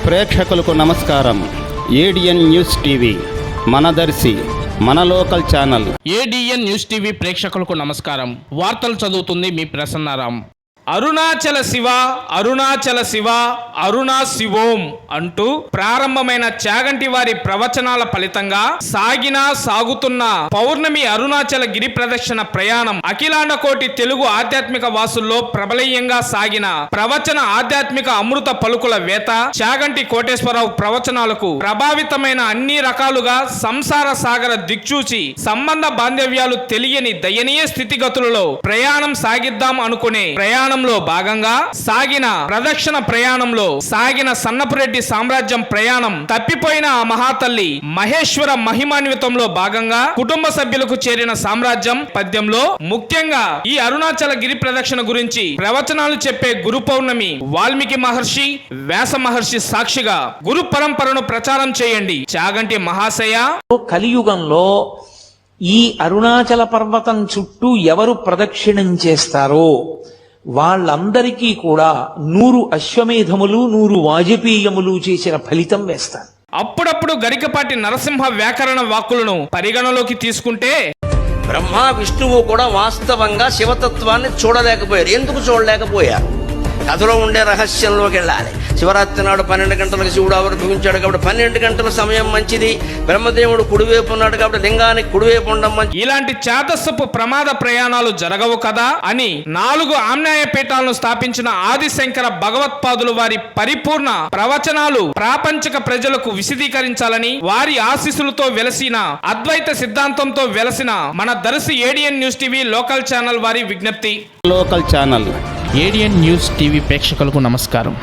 ప్రేక్షకులకు నమస్కారం. ADN news TV మనదర్శి మన local channel. ADN news TV ప్రేక్షకులకు నమస్కారం. వార్తలు చదువుతుంది మీ ప్రసన్నారాం. అరుణాచల శివ అరుణాచల శివ అరుణా శివోం అంటూ ప్రారంభమైన చాగంటి వారి ప్రవచనాల ఫలితంగా సాగుతున్న పౌర్ణమి అరుణాచల గిరి ప్రదక్షిణ ప్రయాణం అఖిలాండ కోటి తెలుగు ఆధ్యాత్మిక వాసుల్లో ప్రబలీయంగా సాగిన ప్రవచన ఆధ్యాత్మిక అమృత పలుకుల వేత చాగంటి కోటేశ్వరరావు ప్రవచనాలకు ప్రభావితమైన అన్ని రకాలుగా సంసార సాగర దిక్చూచి సంబంధ బాంధవ్యాలు తెలియని దయనీయ స్థితిగతులలో ప్రయాణం సాగిద్దాం అనుకునే ప్రయాణంలో భాగంగా సాగిన ప్రదక్షిణ ప్రయాణంలో సాగిన సన్నపురెడ్డి సామ్రాజ్యం ప్రయాణం తప్పిపోయిన ఆ మహాతల్లి మహేశ్వర మహిమాన్వితంలో భాగంగా కుటుంబ సభ్యులకు చేరిన సామ్రాజ్యం పద్యంలో ముఖ్యంగా ఈ అరుణాచల గిరి ప్రదక్షిణ గురించి ప్రవచనాలు చెప్పే గురు పౌర్ణమి వాల్మీకి మహర్షి వ్యాస మహర్షి సాక్షిగా గురు పరంపరను ప్రచారం చేయండి. చాగంటి మహాశయ, కలియుగంలో ఈ అరుణాచల పర్వతం చుట్టూ ఎవరు ప్రదక్షిణం చేస్తారో వాళ్ళందరికీ కూడా 100 అశ్వమేధములు 100 వాజపేయములు చేసిన ఫలితం వేస్తారు. అప్పుడప్పుడు గరికపాటి నరసింహ వ్యాకరణ వాక్కులను పరిగణలోకి తీసుకుంటే బ్రహ్మ విష్ణువు కూడా వాస్తవంగా శివతత్వాన్ని చూడలేకపోయారు. ఎందుకు చూడలేకపోయారు? కథలో ఉండే రహస్యంలోకి వెళ్ళాలి. శివరాత్రి నాడు 12 గంటలకు శివుడు ఆవిర్భవించాడు కాబట్టి 12 గంటల సమయం మంచిది. బ్రహ్మదేవుడు కుడివైపు ఉన్నాడు కాబట్టి లింగానికి కుడివైపు ఉండడం మంచిది. ఇలాంటి చాతస్సపు ప్రమాద ప్రయాణాలు జరగవు కదా అని 4 ఆమ్నాయ పీఠాలను స్థాపించిన ఆదిశంకర భగవత్పాదులు వారి పరిపూర్ణ ప్రవచనాలు ప్రాపంచిక ప్రజలకు విశదీకరించాలని వారి ఆశీస్సులతో వెలసిన అద్వైత సిద్ధాంతంతో వెలసిన మన Darsi ADN news TV local channel వారి విజ్ఞప్తి. Local channel ADN news TV ప్రేక్షకులకు నమస్కారం.